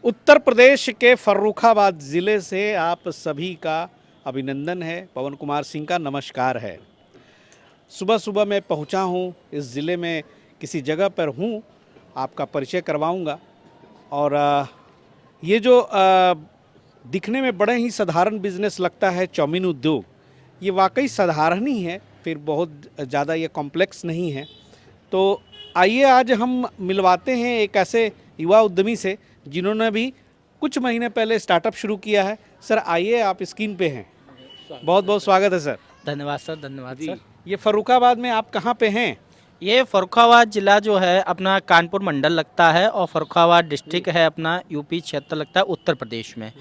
उत्तर प्रदेश के फर्रुखाबाद ज़िले से आप सभी का अभिनंदन है। पवन कुमार सिंह का नमस्कार है। सुबह सुबह मैं पहुंचा हूं इस ज़िले में, किसी जगह पर हूं, आपका परिचय करवाऊंगा। और ये जो दिखने में बड़े ही साधारण बिजनेस लगता है चाउमीन उद्योग, ये वाकई साधारण ही है, फिर बहुत ज़्यादा ये कॉम्प्लेक्स नहीं है। तो आइए आज हम मिलवाते हैं एक ऐसे युवा उद्यमी से जिन्होंने भी कुछ महीने पहले स्टार्टअप शुरू किया है। सर आइए, आप स्क्रीन पे हैं। बहुत बहुत स्वागत है सर। धन्यवाद सर, धन्यवाद जी, सर। ये फर्रुखाबाद में आप कहाँ पे हैं? ये फर्रुखाबाद जिला जो है अपना कानपुर मंडल लगता है और फर्रुखाबाद डिस्ट्रिक्ट है अपना यूपी क्षेत्र लगता है उत्तर प्रदेश में।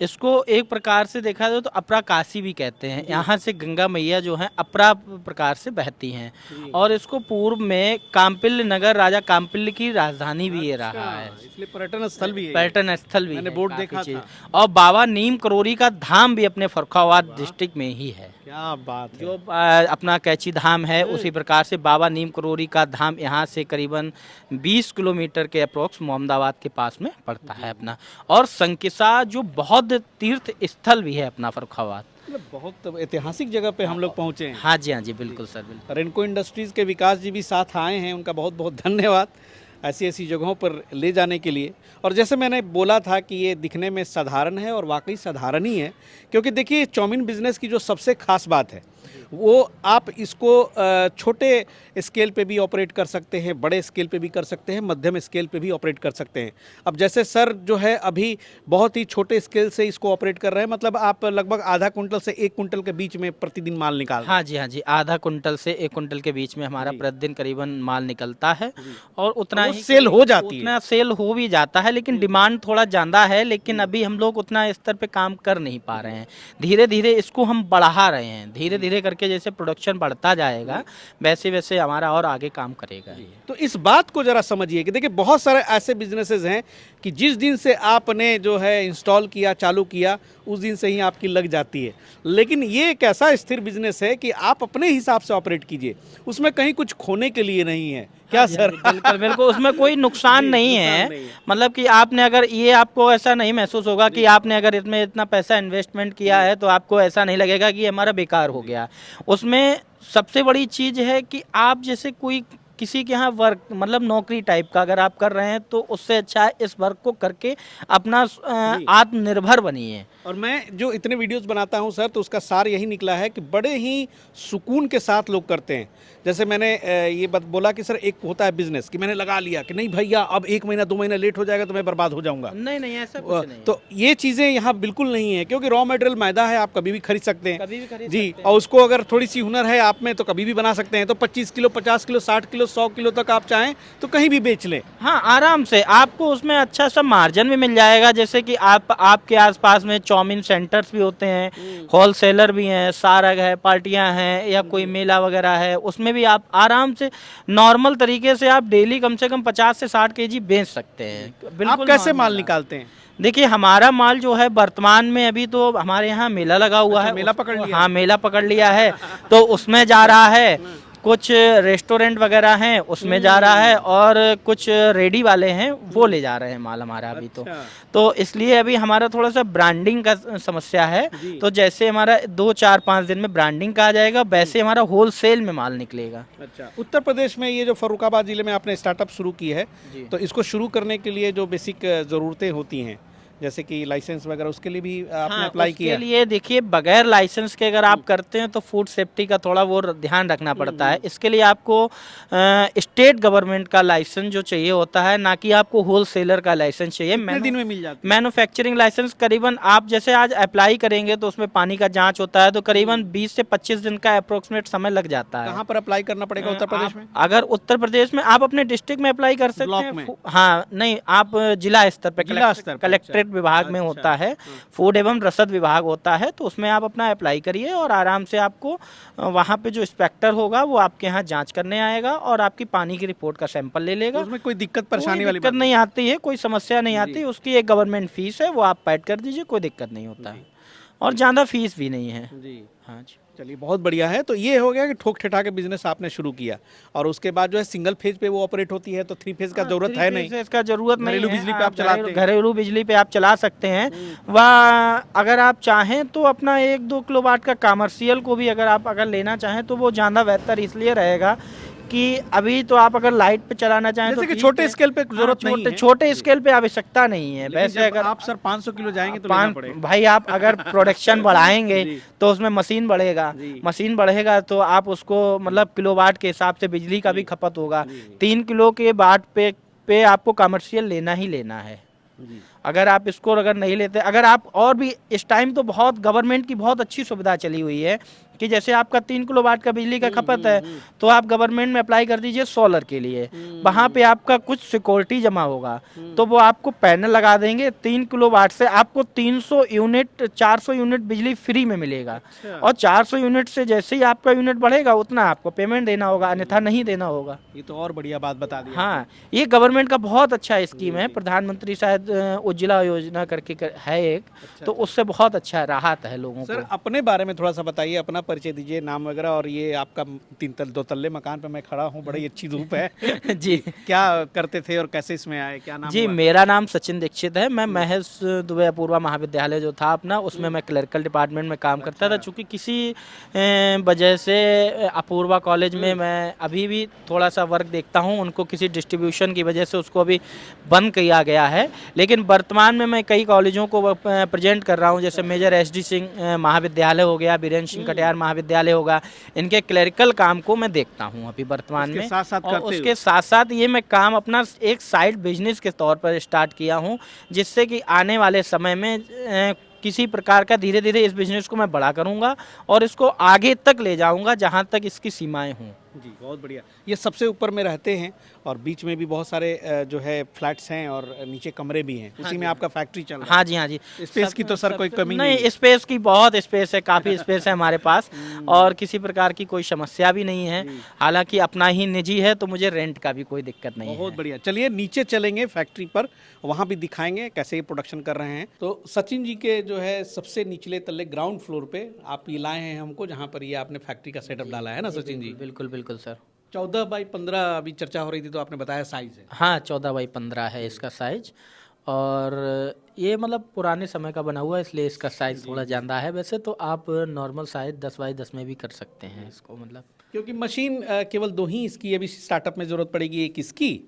इसको एक प्रकार से देखा जाए तो अपरा काशी भी कहते हैं। यहाँ से गंगा मैया जो है अपरा प्रकार से बहती हैं और इसको पूर्व में काम्पिल्य नगर राजा काम्पिल्य की राजधानी भी ये रहा है। इसलिए पर्यटन स्थल भी है। पर्यटन स्थल भी मैंने है, बोर्ड काफी देखा चीज। था। और बाबा नीम करोरी का धाम भी अपने फर्रुखाबाद डिस्ट्रिक्ट में ही है। क्या बात है। जो अपना कैची धाम है उसी प्रकार से बाबा नीम करोरी का धाम यहाँ से करीबन 20 किलोमीटर के अप्रोक्स मोहम्मदाबाद के पास में पड़ता है अपना। और संकिसा जो बौद्ध तीर्थ स्थल भी है अपना फर्रुखाबाद। मतलब बहुत ऐतिहासिक जगह पे हम लोग पहुँचे हैं। हाँ जी, हाँ जी, बिल्कुल सर, बिल्कुल। रेनको इंडस्ट्रीज़ के विकास जी भी साथ आए हैं, उनका बहुत बहुत धन्यवाद ऐसी ऐसी जगहों पर ले जाने के लिए। और जैसे मैंने बोला था कि ये दिखने में साधारण है और वाकई साधारण ही है, क्योंकि देखिए चाउमीन बिज़नेस की जो सबसे ख़ास बात है वो आप इसको छोटे स्केल पे भी ऑपरेट कर सकते हैं, बड़े स्केल पे भी कर सकते हैं, मध्यम स्केल पे भी ऑपरेट कर सकते हैं। अब जैसे सर जो है अभी बहुत ही छोटे स्केल से इसको ऑपरेट कर रहे हैं, मतलब आप लगभग आधा कुंटल से 1 कुंटल के बीच में प्रतिदिन माल निकाल रहे हैं। हाँ जी, हाँ जी, आधा कुंटल से 1 कुंटल के बीच में हमारा प्रतिदिन करीबन माल निकलता है और उतना वो ही सेल हो जाती है। उतना सेल हो भी जाता है, लेकिन डिमांड थोड़ा ज़्यादा है। लेकिन अभी हम लोग उतना स्तर पे काम कर नहीं पा रहे हैं। धीरे धीरे इसको हम बढ़ा रहे हैं, धीरे धीरे करके जैसे प्रोडक्शन बढ़ता जाएगा वैसे वैसे हमारा और आगे काम करेगा ये। तो इस बात को जरा समझिए कि देखिए बहुत सारे ऐसे बिजनेसेस हैं कि जिस दिन से आपने जो है इंस्टॉल किया, चालू किया, उस दिन से ही आपकी लग जाती है। लेकिन ये एक ऐसा स्थिर बिजनेस है कि आप अपने हिसाब से ऑपरेट कीजिए, उसमें कहीं कुछ खोने के लिए नहीं है। क्या हाँ जी, हाँ सर? जी, बिल्कुल बिल्कुल, उसमें कोई नुकसान जी, नहीं नुकसान है। नहीं है। मतलब कि आपने अगर ये आपको ऐसा नहीं महसूस होगा कि आपने अगर इसमें इतना पैसा इन्वेस्टमेंट किया है तो आपको ऐसा नहीं लगेगा कि ये हमारा बेकार हो गया। उसमें सबसे बड़ी चीज़ है कि आप जैसे कोई किसी के यहाँ वर्क मतलब नौकरी टाइप का अगर आप कर रहे हैं तो उससे अच्छा है इस वर्क को करके अपना जी। आत्मनिर्भर बनिए। और मैं जो इतने वीडियोस बनाता हूं सर, तो उसका सार यही निकला है कि बड़े ही सुकून के साथ लोग करते हैं। जैसे मैंने ये बात बोला कि सर एक होता है बिजनेस कि मैंने लगा लिया कि नहीं भैया अब 1 महीना 2 महीना लेट हो जाएगा तो मैं बर्बाद हो जाऊंगा। नहीं नहीं, ऐसा कुछ नहीं है। तो ये चीज़ें यहाँ बिल्कुल नहीं है, क्योंकि रॉ मटेरियल मैदा है, आप कभी भी खरीद सकते हैं। कभी भी खरीद जी, सकते हैं। और उसको अगर थोड़ी सी हुनर है आप में तो कभी भी बना सकते हैं। तो 25 किलो, 50 किलो, 60 किलो, 100 किलो तक आप चाहें तो कहीं भी बेच लें। हाँ, आराम से आपको उसमें अच्छा सा मार्जिन भी मिल जाएगा। जैसे कि आपके आसपास में चाउमीन सेंटर्स भी होते हैं, होलसेलर भी हैं, सारग है, पार्टियां हैं या कोई मेला वगैरह है, उसमें भी आप आराम से नॉर्मल तरीके से आप डेली कम से कम 50 से 60 केजी बेच सकते हैं। आप बिल्कुल कैसे नॉर्मल माल है। निकालते हैं? देखिए हमारा माल जो है वर्तमान में अभी तो हमारे यहाँ मेला लगा हुआ अच्छा, है। मेला पकड़ लिया हाँ, है। मेला पकड़ लिया है तो उसमें जा रहा है। कुछ रेस्टोरेंट वगैरह हैं उसमें जा रहा है और कुछ रेडी वाले हैं वो ले जा रहे हैं माल हमारा अभी तो। अच्छा। तो इसलिए अभी हमारा थोड़ा सा ब्रांडिंग का समस्या है। जी। तो जैसे हमारा 2 4 5 दिन में ब्रांडिंग का आ जाएगा वैसे हमारा होलसेल में माल निकलेगा। अच्छा, उत्तर प्रदेश में ये जो फर्रुखाबाद जिले में आपने स्टार्टअप शुरू की है, जी। तो इसको शुरू करने के लिए जो बेसिक ज़रूरतें होती हैं, जैसे कि लाइसेंस वगैरह, उसके लिए भी आपने हाँ, अप्लाई उसके किया? लिए देखिए बगैर लाइसेंस के अगर आप करते हैं तो फूड सेफ्टी का थोड़ा वो ध्यान रखना पड़ता है। इसके लिए आपको स्टेट गवर्नमेंट का लाइसेंस जो चाहिए होता है, ना कि आपको होलसेलर का लाइसेंस चाहिए। कितने दिन में मिल जाती है? मैन्युफैक्चरिंग लाइसेंस करीबन आप जैसे आज अप्लाई करेंगे तो उसमें पानी का जांच होता है तो करीबन 20 से 25 दिन का अप्रोक्सीमेट समय लग जाता है। कहाँ पर अप्लाई करना पड़ेगा उत्तर प्रदेश में? अगर उत्तर प्रदेश में आप अपने डिस्ट्रिक्ट में अप्लाई कर सकते ब्लॉक हैं। में? हाँ नहीं, आप जिला स्तर पे जिला स्तर पे? कलेक्ट्रेट अच्छा। विभाग में होता है। फूड एवं रसद विभाग होता है तो उसमें आप अपना अप्लाई करिए और आराम से आपको वहाँ पे जो इंस्पेक्टर होगा वो आपके यहाँ जांच करने आएगा और आपकी पानी की रिपोर्ट का सैंपल ले तो लेगा। उसमें कोई दिक्कत कोई परेशानी वाली दिक्कत बात नहीं आती है, कोई समस्या नहीं जी। आती। उसकी एक गवर्नमेंट फीस है वो आप पेड कर दीजिए, कोई दिक्कत नहीं होता है। और ज़्यादा फीस भी नहीं है। जी। हाँ जी। चलिए बहुत बढ़िया है। तो ये हो गया कि ठोक ठिठा के बिजनेस आपने शुरू किया और उसके बाद जो है सिंगल फेज पे वो ऑपरेट होती है, तो थ्री फेज का जरूरत है नहीं, इसका ज़रूरत नहीं घरेलू है। बिजली पे आप आप चलाते हैं। घरेलू बिजली पे आप चला सकते हैं। वह अगर आप चाहें तो अपना 1-2 किलोवाट का कमर्शियल को भी अगर लेना चाहें तो वो ज़्यादा बेहतर इसलिए रहेगा कि अभी तो आप अगर लाइट पे चलाना चाहें तो जैसे कि ठीक छोटे है। स्केल पे हाँ, जरूरत नहीं है। छोटे जी। स्केल पे आवश्यकता नहीं है। लेकिन वैसे जब अगर आप सर 500 किलो जाएंगे तो लेना पान पड़ेगा। भाई आप अगर प्रोडक्शन बढ़ाएंगे जी। तो उसमें मशीन बढ़ेगा। जी। मशीन बढ़ेगा तो आप उसको मतलब किलोवाट के हिसाब से बिजली का भी जी। खपत होगा। जी। 3 किलो के वाट पे आपको कमर्शियल लेना ही लेना है। जी। अगर आप इसको अगर नहीं लेते, अगर आप और भी इस टाइम तो बहुत गवर्नमेंट की बहुत अच्छी सुविधा चली हुई है कि जैसे आपका 3 किलोवाट का बिजली का खपत है तो आप गवर्नमेंट में अप्लाई कर दीजिए सोलर के लिए। वहाँ पे आपका कुछ सिक्योरिटी जमा होगा तो वो आपको पैनल लगा देंगे। 3 किलोवाट से आपको 300 यूनिट 400 यूनिट बिजली फ्री में मिलेगा। अच्छा। और 400 यूनिट से जैसे ही आपका यूनिट बढ़ेगा उतना आपको पेमेंट देना होगा, अन्यथा नहीं देना होगा। ये तो और बढ़िया बात बता दी आपने। हाँ, ये गवर्नमेंट का बहुत अच्छा स्कीम है। प्रधानमंत्री शायद उज्ज्वला योजना करके है एक, तो उससे बहुत अच्छा राहत है लोगों सर को। अपने बारे में थोड़ा सा बताइए, अपना परिचय दीजिए, नाम वगैरह। और ये आपका 2 तल्ले मकान पे मैं खड़ा हूँ, बड़ी अच्छी धूप है। जी। क्या करते थे और कैसे इसमें आए, क्या नाम जी, हुआ? मेरा नाम सचिन दीक्षित है। मैं महज दुबे अपूर्वा महाविद्यालय जो था अपना, उसमें मैं क्लर्कल डिपार्टमेंट में काम करता था। चूँकि किसी वजह से अपूर्वा कॉलेज में मैं अभी भी थोड़ा-सा वर्क देखता हूँ। उनको किसी डिस्ट्रीब्यूशन की वजह से उसको अभी बंद किया गया है। लेकिन वर्तमान में मैं कई कॉलेजों को प्रेज़ेंट कर रहा हूँ, जैसे मेजर एसडी सिंह महाविद्यालय हो गया, बीरेन्द्र सिंह कटियार महाविद्यालय होगा। इनके क्लरिकल काम को मैं देखता हूँ अभी वर्तमान उसके में। साथ-साथ और करते उसके हो? साथ-साथ ये मैं काम अपना एक साइड बिज़नेस के तौर पर स्टार्ट किया हूँ, जिससे कि आने वाले समय में किसी प्रकार का धीरे-धीरे इस बिज़नेस को मैं बड़ा करूँगा और इसको आगे तक ले जाऊँगा जहाँ तक इसकी सीमाएँ हों। जी, बहुत बढ़िया। ये सबसे ऊपर में रहते हैं और बीच में भी बहुत सारे जो है फ्लैट्स हैं और नीचे कमरे भी हैं। उसी में आपका फैक्ट्री चल रहा है। हाँ जी, हाँ जी। स्पेस की तो सर कोई कमी नहीं नहीं, है। स्पेस की बहुत स्पेस है, काफ़ी स्पेस है हमारे पास और किसी प्रकार की कोई समस्या भी नहीं है। हालाँकि अपना ही निजी है तो मुझे रेंट का भी कोई दिक्कत नहीं बहुत है। बढ़िया। चलिए नीचे चलेंगे फैक्ट्री पर, वहाँ भी दिखाएंगे कैसे ये प्रोडक्शन कर रहे हैं। तो सचिन जी के जो है सबसे निचले तल्ले ग्राउंड फ्लोर पे आप ये लाए हैं हमको, जहाँ पर ये आपने फैक्ट्री का सेटअप डाला है ना सचिन जी? बिल्कुल, बिल्कुल सर। 14 बाई 15 अभी चर्चा हो रही थी तो आपने बताया साइज है। हाँ, 14 बाई 15 है इसका साइज़। और ये मतलब पुराने समय का बना हुआ है इसलिए इसका साइज़ थोड़ा ज़्यादा है। वैसे तो आप नॉर्मल साइज़ 10 बाई 10 में भी कर सकते हैं इसको मतलब। क्योंकि मशीन केवल 2 ही इसकी अभी स्टार्टअप में ज़रूरत पड़ेगी, एक इसकी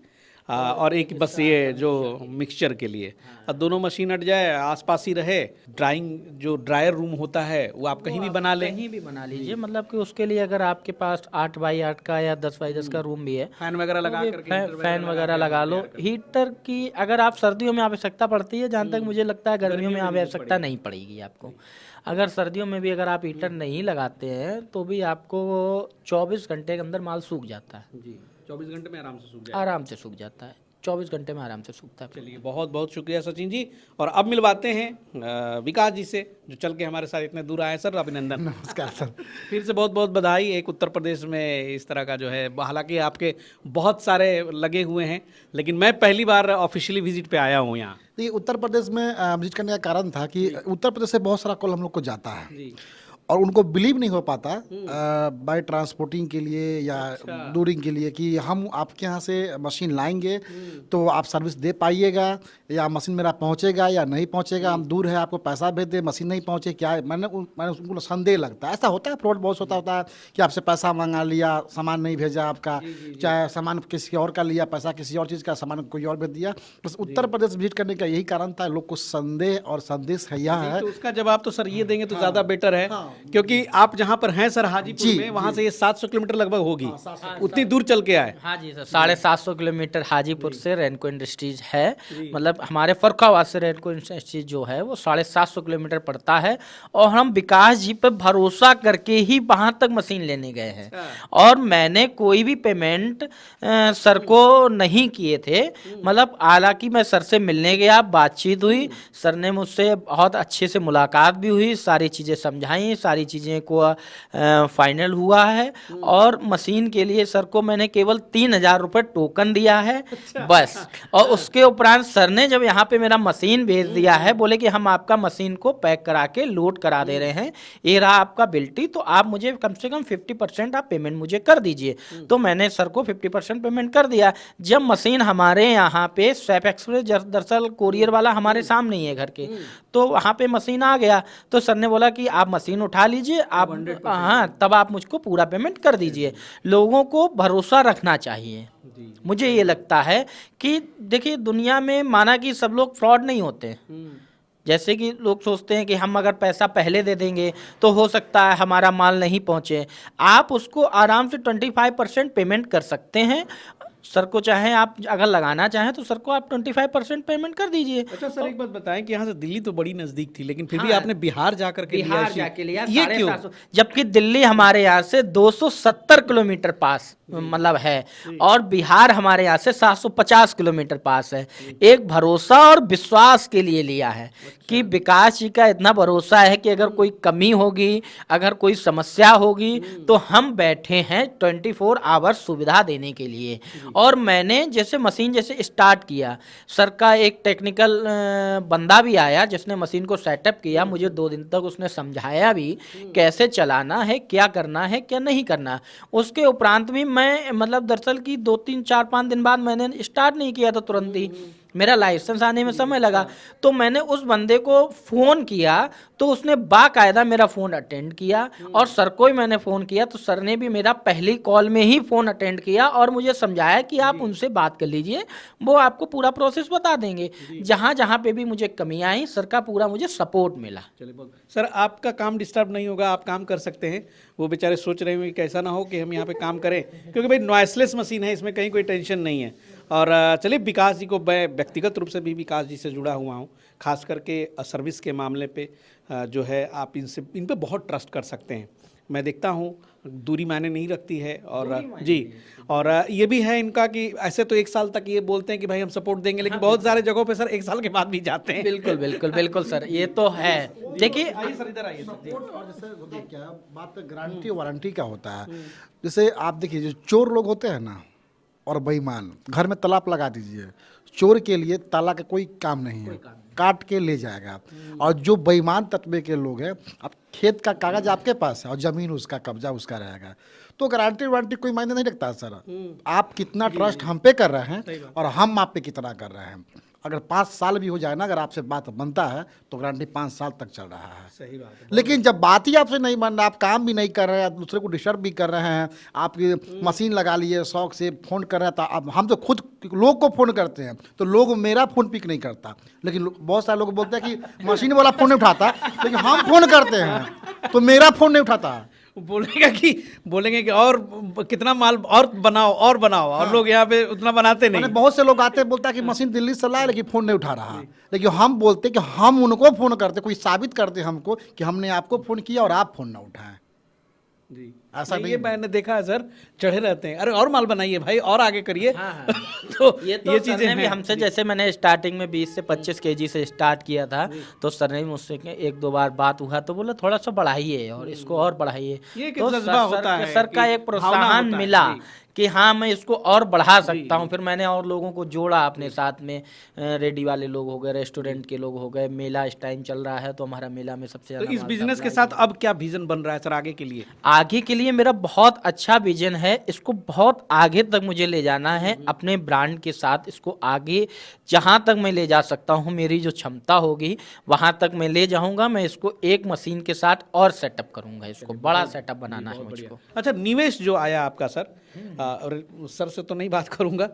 और एक बस ये जो मिक्सचर के लिए। और दोनों मशीन हट जाए, आसपास ही रहे, ड्राइंग जो ड्रायर रूम होता है वो आप कहीं भी बना लें। कहीं भी बना लीजिए, मतलब कि उसके लिए अगर आपके पास 8 बाई 8 का या 10 बाई 10 का रूम भी है, फैन वगैरह लगा तो करके, हीटर फैन वगैरह लगा लो। हीटर की अगर आप सर्दियों में आवश्यकता पड़ती है, जहाँ तक मुझे लगता है गर्मियों में आवश्यकता नहीं पड़ेगी आपको। अगर सर्दियों में भी अगर आप हीटर नहीं लगाते हैं तो भी आपको 24 घंटे के अंदर माल सूख जाता है। जी, 24 घंटे में आराम से सूख जाए। आराम से सूख जाता है, 24 घंटे में आराम से सूखता है। चलिए बहुत बहुत शुक्रिया सचिन जी। और अब मिलवाते हैं विकास जी से, जो चल के हमारे साथ इतने दूर आए। सर अभिनंदन। नमस्कार सर। फिर से बहुत बहुत बधाई। एक उत्तर प्रदेश में इस तरह का जो है, हालांकि आपके बहुत सारे लगे हुए हैं, लेकिन मैं पहली बार ऑफिशियली विजिट पे आया हूँ यहाँ। तो ये उत्तर प्रदेश में विजिट करने का कारण था कि उत्तर प्रदेश से बहुत सारा कॉल हम लोग को जाता है जी। और उनको बिलीव नहीं हो पाता बाय ट्रांसपोर्टिंग के लिए या दूरिंग के लिए कि हम आपके यहाँ से मशीन लाएंगे तो आप सर्विस दे पाइएगा या मशीन मेरा पहुँचेगा या नहीं पहुँचेगा, हम दूर है आपको पैसा भेज दे, मशीन नहीं पहुँचे क्या। मैंने उनको संदेह लगता है। ऐसा होता है, फ्रॉड बहुत होता है कि आपसे पैसा मंगा लिया, सामान नहीं भेजा आपका, चाहे सामान किसी और का लिया, पैसा किसी और चीज़ का, सामान कोई और भेज दिया। बस उत्तर प्रदेश विजिट करने का यही कारण था। लोग को संदेह और संदेश है यह है। तो उसका जवाब तो सर ये देंगे तो ज़्यादा बेटर है, क्योंकि आप जहाँ पर हैं सर हाजीपुर में, वहाँ से ये 700 किलोमीटर लगभग होगी, उतनी दूर चल के आए। हाँ जी सर, 750 किलोमीटर हाजीपुर से रेनको इंडस्ट्रीज है। मतलब हमारे फर्रुखाबाद से रेनको इंडस्ट्रीज जो है वो 750 किलोमीटर पड़ता है और हम विकास जी पे भरोसा करके ही वहाँ तक मशीन लेने गए हैं। और मैंने कोई भी पेमेंट सर को नहीं किए थे। मतलब हालांकि मैं सर से मिलने गया, बातचीत हुई, सर ने मुझसे बहुत अच्छे से मुलाकात भी हुई, सारी चीज़ें समझाई, सारी चीज़ें को फाइनल हुआ है। और मशीन के लिए सर को मैंने केवल 3,000 रुपये टोकन दिया है बस। और उसके उपरांत सर ने जब यहाँ पे मेरा मशीन भेज दिया है, बोले कि हम आपका मशीन को पैक करा के लोड करा दे रहे हैं, ये रहा आपका बिल्टी, तो आप मुझे कम से कम 50% आप पेमेंट मुझे कर दीजिए। तो मैंने सर को 50% पेमेंट कर दिया। जब मशीन हमारे यहाँ पे स्वैप एक्सप्रेस, दरअसल कोरियर वाला हमारे सामने ही है घर के, तो वहाँ पे मशीन आ गया, तो सर ने बोला कि आप मशीन उठा लीजिए, आप हाँ तब आप मुझको पूरा पेमेंट कर दीजिए। लोगों को भरोसा रखना चाहिए। मुझे ये लगता है कि देखिए दुनिया में माना कि सब लोग फ्रॉड नहीं होते। जैसे कि लोग सोचते हैं कि हम अगर पैसा पहले दे देंगे तो हो सकता है हमारा माल नहीं पहुंचे। आप उसको आराम से 25% पेमेंट कर सकते हैं। सर को चाहे आप अगर लगाना चाहें तो सर को आप 25% पेमेंट कर दीजिए। अच्छा सर, एक बात बताएं कि यहाँ से दिल्ली तो बड़ी नजदीक थी, लेकिन फिर भी हाँ, आपने बिहार जाकर के बिहार जाके लिया ये क्यों? 750, जबकि दिल्ली हमारे यहाँ से 270 किलोमीटर पास मतलब है, और बिहार हमारे यहाँ से 750 किलोमीटर पास है। एक भरोसा और विश्वास के लिए लिया है कि विकास जी का इतना भरोसा है कि अगर कोई कमी होगी, अगर कोई समस्या होगी, तो हम बैठे हैं 24 आवर्स सुविधा देने के लिए। और मैंने जैसे मशीन जैसे स्टार्ट किया, सर का एक टेक्निकल बंदा भी आया जिसने मशीन को सेटअप किया, मुझे 2 दिन तक उसने समझाया भी कैसे चलाना है, क्या करना है, क्या नहीं करना। उसके उपरांत भी मैं मतलब दरअसल की 2, 3, 4, 5 दिन बाद मैंने स्टार्ट नहीं किया था तुरंत ही, मेरा लाइसेंस आने में समय लगा। तो मैंने उस बंदे को फ़ोन किया तो उसने बाकायदा मेरा फ़ोन अटेंड किया, और सर को ही मैंने फ़ोन किया तो सर ने भी मेरा पहली कॉल में ही फ़ोन अटेंड किया और मुझे समझाया कि आप उनसे बात कर लीजिए, वो आपको पूरा प्रोसेस बता देंगे। जहाँ जहाँ पे भी मुझे कमी आई, सर का पूरा मुझे सपोर्ट मिला। चलिए बहुत सर, आपका काम डिस्टर्ब नहीं होगा, आप काम कर सकते हैं। वो बेचारे सोच रहे होंगे कि ऐसा ना हो कि हम यहाँ पे काम करें, क्योंकि भाई नॉइसलेस मशीन है, इसमें कहीं कोई टेंशन नहीं है। और चलिए, विकास जी को मैं व्यक्तिगत रूप से भी विकास जी से जुड़ा हुआ हूँ, खास करके सर्विस के मामले पे जो है आप इन पे बहुत ट्रस्ट कर सकते हैं। मैं देखता हूँ दूरी मायने नहीं रखती है। और जी, और ये भी है इनका कि ऐसे तो 1 साल तक ये बोलते हैं कि भाई हम सपोर्ट देंगे, लेकिन बहुत सारे जगहों पे सर 1 साल के बाद भी जाते हैं। बिल्कुल बिल्कुल बिल्कुल सर, ये तो है। देखिए आइए सर, इधर आइए सर। और जैसे वो देखिए, क्या बात गारंटी वारंटी का होता है। जैसे आप देखिए, जो चोर लोग होते हैं ना और बेईमान, घर में ताला लगा दीजिए, चोर के लिए ताला का कोई काम नहीं है, काट के ले जाएगा। और जो बेईमान तत्वे के लोग हैं, अब खेत का कागज आपके पास है और जमीन उसका, कब्जा उसका रहेगा, तो गारंटी वारंटी कोई मायने नहीं रखता सर। आप कितना ट्रस्ट हम पे कर रहे हैं और हम आप पे कितना कर रहे हैं। अगर 5 साल भी हो जाए ना, अगर आपसे बात बनता है तो गारंटी 5 साल तक चल रहा है। सही बात है। लेकिन जब बात ही आपसे नहीं बन रहा, आप काम भी नहीं कर रहे हैं, दूसरे को डिस्टर्ब भी कर रहे हैं, आप ये मशीन लगा लिए, शौक से फ़ोन कर रहे हैं, तो अब हम तो खुद लोग को फ़ोन करते हैं तो लोग मेरा फ़ोन पिक नहीं करता, लेकिन बहुत सारे लोग बोलते हैं कि मशीन वाला फ़ोन नहीं उठाता, लेकिन हम फ़ोन करते हैं तो मेरा फ़ोन नहीं उठाता। बोलेंगे कि और कितना माल और बनाओ और बनाओ, और लोग यहाँ पे उतना बनाते नहीं। मैंने बहुत से लोग आते हैं, बोलता है कि मशीन दिल्ली से लाए लेकिन फ़ोन नहीं उठा रहा, लेकिन हम बोलते कि हम उनको फ़ोन करते, कोई साबित करते हमको कि हमने आपको फ़ोन किया और आप फ़ोन ना उठाएं। जी, ऐसा ये मैंने देखा है सर, चढ़े रहते हैं, अरे और माल बनाइए भाई, और आगे करिए। हाँ। तो ये चीजें सर ने भी हमसे, जैसे मैंने स्टार्टिंग में 20 से 25 केजी से स्टार्ट किया था, तो सर ने भी मुझसे 1-2 बार बात हुआ तो बोला थोड़ा सा बढ़ाइए और इसको और बढ़ाइए। ये एक तो जज्बा होता है सर का कि एक भावना प्रोत्साहन होता है। मिला जी। कि हाँ मैं इसको और बढ़ा सकता हूँ। फिर मैंने और लोगों को जोड़ा अपने साथ में, रेडी वाले लोग हो गए, रेस्टोरेंट के लोग हो गए। मेला इस टाइम चल रहा है तो हमारा मेला में सबसे तो ज़्यादा इस माल बिजनेस के सप्लाई साथ अब क्या विजन बन रहा है सर आगे के लिए? आगे के लिए मेरा बहुत अच्छा विजन है। इसको बहुत आगे तक मुझे ले जाना है अपने ब्रांड के साथ। इसको आगे जहाँ तक मैं ले जा सकता हूँ, मेरी जो क्षमता होगी वहाँ तक मैं ले जाऊँगा। मैं इसको एक मशीन के साथ और सेटअप करूँगा, इसको बड़ा सेटअप बनाना है मुझको। अच्छा, निवेश जो आया आपका सर, और सर से तो नहीं बात करूंगा,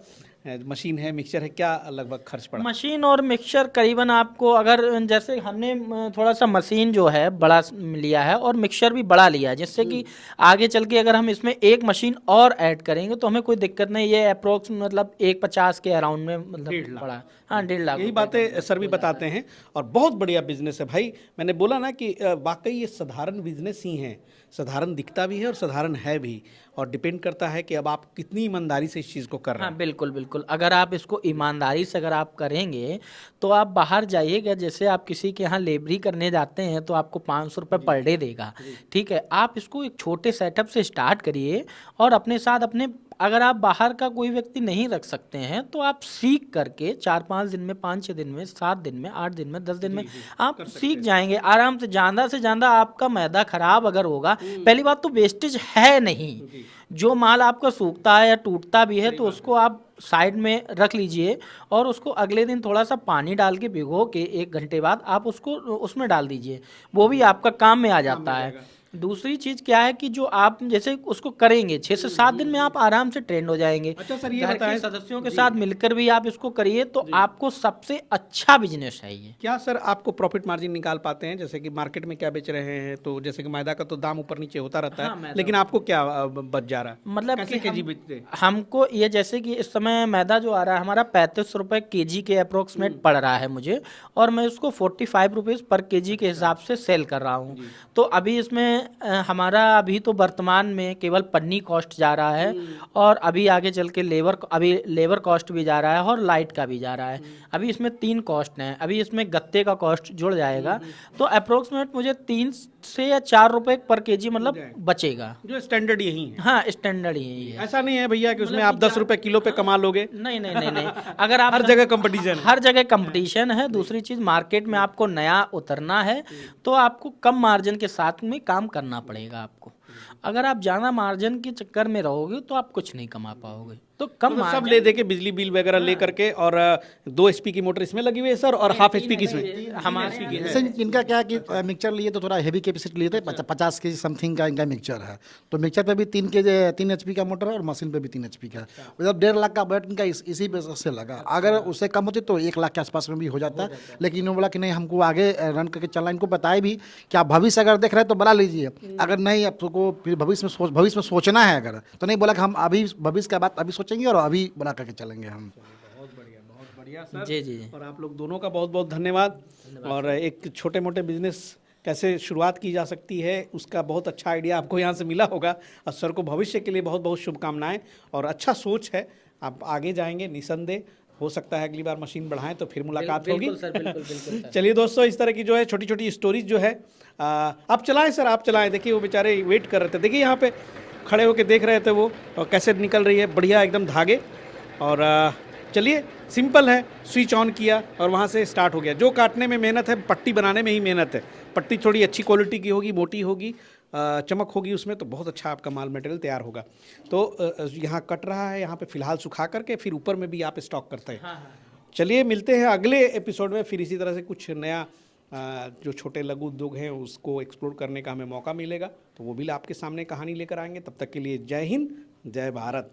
मशीन है, मिक्सचर है, क्या लगभग खर्च पड़ा? मशीन और मिक्सचर करीबन आपको, अगर जैसे हमने थोड़ा सा मशीन जो है बड़ा लिया है और मिक्सचर भी बड़ा लिया है, जिससे कि आगे चल के अगर हम इसमें एक मशीन और ऐड करेंगे तो हमें कोई दिक्कत नहीं। ये अप्रोक्स मतलब 150 के अराउंड में मतलब पड़ा। हाँ 1.5 लाख यही रुपए बातें सर भी बताते हैं और बहुत बढ़िया बिजनेस है भाई। मैंने बोला ना कि वाकई ये साधारण बिजनेस ही है, साधारण दिखता भी है और साधारण है भी, और डिपेंड करता है कि अब आप कितनी ईमानदारी से इस चीज़ को कर रहे हाँ हैं। बिल्कुल बिल्कुल, अगर आप इसको ईमानदारी से अगर आप करेंगे तो आप बाहर जाइएगा, जैसे आप किसी के यहाँ लेबरी करने जाते हैं तो आपको 500 रुपये पर डे देगा, ठीक है। आप इसको एक छोटे सेटअप से स्टार्ट करिए और अपने साथ अपने, अगर आप बाहर का कोई व्यक्ति नहीं रख सकते हैं तो आप सीख करके 4-5 दिन में, 5-6 दिन में, 7 दिन में, 8 दिन में, 10 दिन में आप सीख जाएंगे आराम से। ज़्यादा आपका मैदा खराब अगर होगा, पहली बात तो वेस्टेज है नहीं, जो माल आपका सूखता है या टूटता भी है तो उसको आप साइड में रख लीजिए और उसको अगले दिन थोड़ा सा पानी डाल के भिगो के 1 घंटे बाद आप उसको उसमें डाल दीजिए, वो भी आपका काम में आ जाता है। दूसरी चीज़ क्या है कि जो आप जैसे उसको करेंगे 6 से 7 दिन में आप आराम से ट्रेंड हो जाएंगे। अच्छा सर, ये घर के बताएं सदस्यों के साथ मिलकर भी आप इसको करिए तो आपको सबसे अच्छा बिजनेस है ये। क्या सर आपको प्रॉफिट मार्जिन निकाल पाते हैं? जैसे कि मार्केट में क्या बेच रहे हैं, तो जैसे कि मैदा का तो दाम ऊपर नीचे होता रहता हाँ, है, मैदा लेकिन आपको क्या बच जा रहा है? मतलब कैसे कि केजी बेचते हैं? हमको ये जैसे कि इस समय मैदा जो आ रहा है हमारा 35 रुपये केजी के अप्रोक्सीमेट पड़ रहा है मुझे, और मैं उसको 45 रुपीज़ पर केजी के हिसाब से सेल कर रहा हूँ। तो अभी इसमें हमारा अभी तो वर्तमान में केवल पन्नी कॉस्ट जा रहा है, और अभी आगे चल के लेबर कॉस्ट भी जा रहा है और लाइट का भी जा रहा है। अभी इसमें 3 कॉस्ट हैं, अभी इसमें गत्ते का कॉस्ट जुड़ जाएगा तो अप्रोक्सीमेट मुझे 3 से या 4 रुपए पर केजी मतलब बचेगा। जो स्टैंडर्ड यही है, हाँ स्टैंडर्ड यही है। ऐसा नहीं है भैया कि उसमें मतलब आप कि 10 रुपए किलो पे कमा लोगे। नहीं नहीं नहीं नहीं, अगर आप हर जगह कंपटीशन है। हर जगह कंपटीशन है। दूसरी चीज मार्केट में आपको नया उतरना है तो आपको कम मार्जिन के साथ में काम करना पड़ेगा आपको। अगर आप ज़्यादा मार्जिन के चक्कर में रहोगे तो आप कुछ नहीं कमा पाओगे। तो कम मतलब सब ले दे के बिजली बिल वगैरह ले करके, और 2 HP की मोटर इसमें लगी हुई है सर, और हाफ HP की इसमें। हमारे जैसे इनका क्या है कि मिक्सचर लिए तो थोड़ा हेवी कैपेसिटी लिए थे, 50 के जी समथिंग का इनका मिक्सचर है। तो मिक्सचर पे भी 3 HP का मोटर है और मशीन पे भी 3 HP का है। मतलब 1.5 लाख का बजट इनका इसी बेस से लगा। अगर उससे कम होती तो 1 लाख के आसपास में भी हो जाता, लेकिन इन्होंने बोला कि नहीं हमको आगे रन करके चलना। इनको बताए भी कि आप भविष्य अगर देख रहे हैं तो बना लीजिए, अगर नहीं आपको फिर भविष्य में सोचना है अगर, तो नहीं बोला कि हम अभी भविष्य का बात अभी सोचेंगे और अभी बना करके चलेंगे हम। बहुत बढ़िया सर। जी जी। और आप लोग दोनों का बहुत बहुत धन्यवाद। और एक छोटे मोटे बिजनेस कैसे शुरुआत की जा सकती है उसका बहुत अच्छा आइडिया आपको यहाँ से मिला होगा, और सर को भविष्य के लिए बहुत बहुत शुभकामनाएं, और अच्छा सोच है, आप आगे जाएंगे निसंदेह। हो सकता है अगली बार मशीन बढ़ाएं तो फिर मुलाकात होगी। बिल्कुल सर, बिल्कुल बिल्कुल सर। चलिए दोस्तों, इस तरह की जो है छोटी छोटी स्टोरीज जो है आप चलाएं सर, आप चलाएं। देखिए वो बेचारे वेट कर रहे थे, देखिए यहाँ पे खड़े होके देख रहे थे वो, और कैसे निकल रही है बढ़िया एकदम धागे। और चलिए सिंपल है, स्विच ऑन किया और वहाँ से स्टार्ट हो गया। जो काटने में मेहनत है, पट्टी बनाने में ही मेहनत है। पट्टी थोड़ी अच्छी क्वालिटी की होगी, मोटी होगी, चमक होगी उसमें, तो बहुत अच्छा आपका माल मटेरियल तैयार होगा। तो यहाँ कट रहा है, यहाँ पे फिलहाल सुखा करके फिर ऊपर में भी आप स्टॉक करते हैं। चलिए मिलते हैं अगले एपिसोड में, फिर इसी तरह से कुछ नया जो छोटे लघु उद्योग हैं उसको एक्सप्लोर करने का हमें मौका मिलेगा, तो वो भी आपके सामने कहानी लेकर आएंगे। तब तक के लिए जय हिंद, जय भारत।